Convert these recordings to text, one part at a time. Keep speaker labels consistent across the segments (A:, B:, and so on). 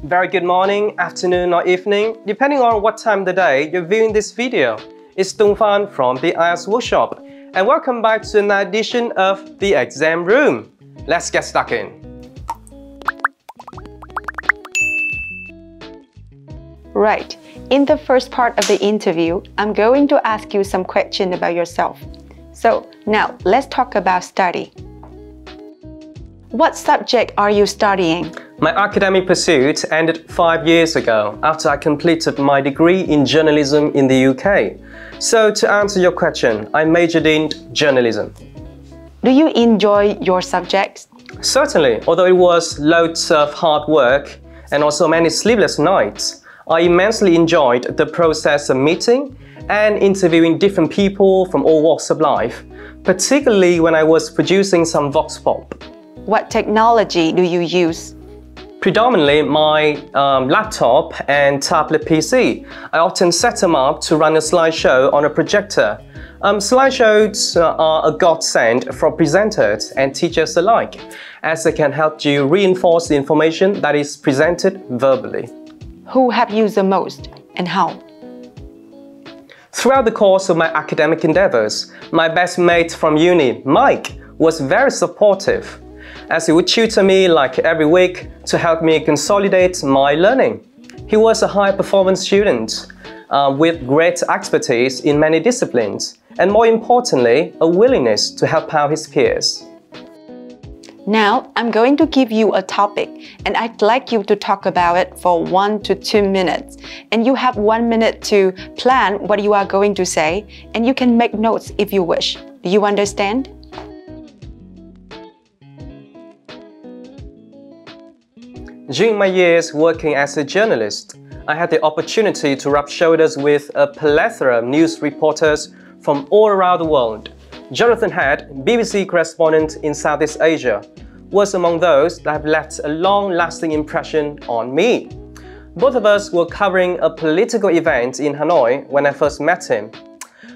A: Very good morning, afternoon or evening, depending on what time of the day you're viewing this video. It's Tùng Phan from the IELTS Workshop, and welcome back to another edition of the exam room. Let's get stuck in.
B: Right. In the first part of the interview, I'm going to ask you some questions about yourself. So now let's talk about study. What subject are you studying?
A: My academic pursuit ended 5 years ago after I completed my degree in journalism in the UK. So to answer your question, I majored in journalism.
B: Do you enjoy your subjects?
A: Certainly, although it was loads of hard work and also many sleepless nights, I immensely enjoyed the process of meeting and interviewing different people from all walks of life, particularly when I was producing some vox pop.
B: What technology do you use?
A: Predominantly my laptop and tablet PC. I often set them up to run a slideshow on a projector. Slideshows are a godsend for presenters and teachers alike, as they can help you reinforce the information that is presented verbally.
B: Who have you used the most and how?
A: Throughout the course of my academic endeavors, my best mate from uni, Mike, was very supportive, as he would tutor me like every week to help me consolidate my learning. He was a high-performance student with great expertise in many disciplines, and more importantly, a willingness to help out his peers.
B: Now, I'm going to give you a topic, and I'd like you to talk about it for 1 to 2 minutes. And you have 1 minute to plan what you are going to say, and you can make notes if you wish. Do you understand?
A: During my years working as a journalist, I had the opportunity to rub shoulders with a plethora of news reporters from all around the world. Jonathan Head, BBC correspondent in Southeast Asia, was among those that have left a long-lasting impression on me. Both of us were covering a political event in Hanoi when I first met him.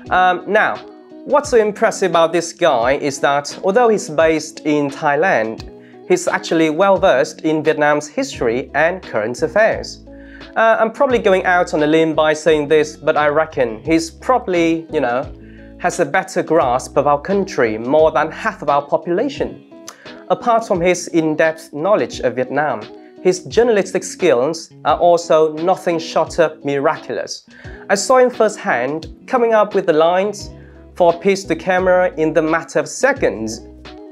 A: Now, what's so impressive about this guy is that although he's based in Thailand, he's actually well-versed in Vietnam's history and current affairs. I'm probably going out on a limb by saying this, but I reckon he's probably, has a better grasp of our country more than half of our population. Apart from his in-depth knowledge of Vietnam, his journalistic skills are also nothing short of miraculous. I saw him firsthand coming up with the lines for a piece to camera in the matter of seconds.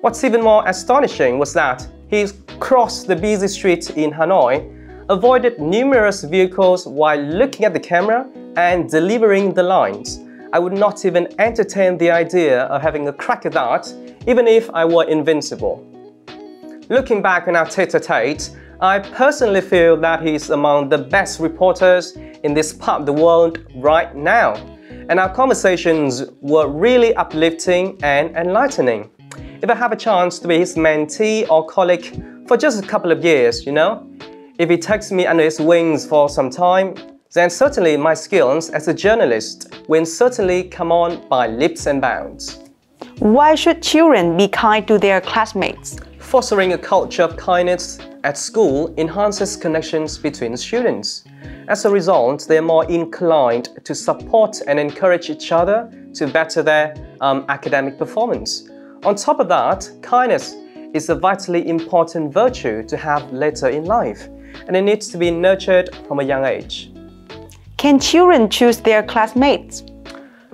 A: What's even more astonishing was that he crossed the busy street in Hanoi, avoided numerous vehicles while looking at the camera and delivering the lines. I would not even entertain the idea of having a crack at that, even if I were invincible. Looking back on our tete-a-tete, I personally feel that he's among the best reporters in this part of the world right now. And our conversations were really uplifting and enlightening. If I have a chance to be his mentee or colleague for just a couple of years, if he takes me under his wings for some time, then certainly my skills as a journalist will certainly come on by leaps and bounds.
B: Why should children be kind to their classmates?
A: Fostering a culture of kindness at school enhances connections between students. As a result, they are more inclined to support and encourage each other to better their academic performance. On top of that, kindness is a vitally important virtue to have later in life, and it needs to be nurtured from a young age.
B: Can children choose their classmates?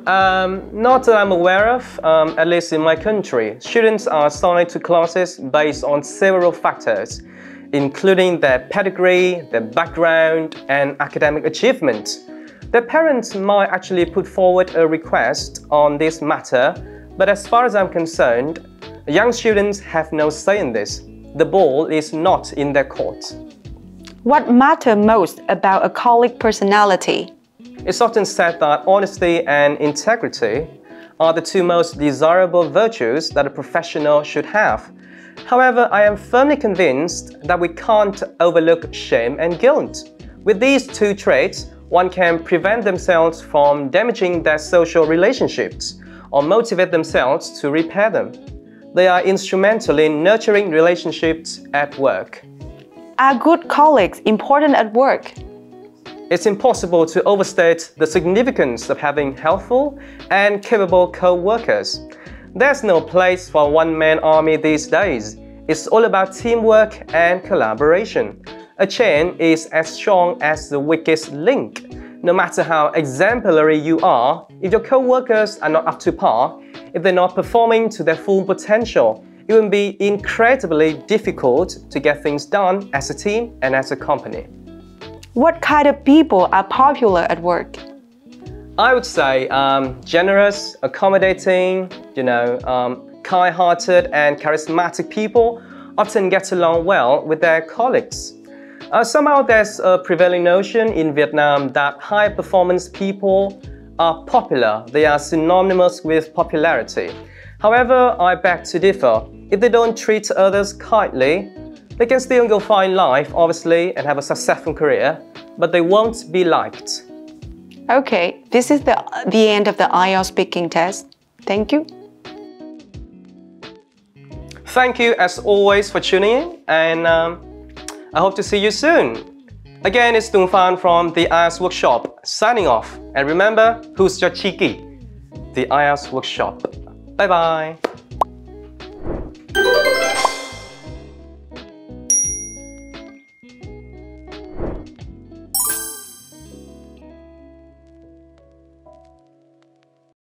A: Not that I'm aware of, at least in my country. Students are assigned to classes based on several factors, including their pedigree, their background, and academic achievement. Their parents might actually put forward a request on this matter, but as far as I'm concerned, young students have no say in this. The ball is not in their court.
B: What matters most about a colleague personality?
A: It's often said that honesty and integrity are the two most desirable virtues that a professional should have. However, I am firmly convinced that we can't overlook shame and guilt. With these two traits, one can prevent themselves from damaging their social relationships or motivate themselves to repair them. They are instrumental in nurturing relationships at work.
B: Are good colleagues important at work?
A: It's impossible to overstate the significance of having helpful and capable co-workers. There's no place for a one-man army these days. It's all about teamwork and collaboration. A chain is as strong as the weakest link. No matter how exemplary you are, if your co-workers are not up to par, if they're not performing to their full potential, it will be incredibly difficult to get things done as a team and as a company.
B: What kind of people are popular at work?
A: I would say generous, accommodating, kind-hearted and charismatic people often get along well with their colleagues. Somehow there's a prevailing notion in Vietnam that high-performance people are popular. They are synonymous with popularity. However, I beg to differ. If they don't treat others kindly, they can still go far in life, obviously, and have a successful career, but they won't be liked.
B: Okay, this is the end of the IELTS speaking test. Thank you.
A: Thank you as always for tuning in, and I hope to see you soon. Again, it's Tùng Phan from the IELTS Workshop, signing off. And remember, who's your cheeky? The IELTS Workshop. Bye bye.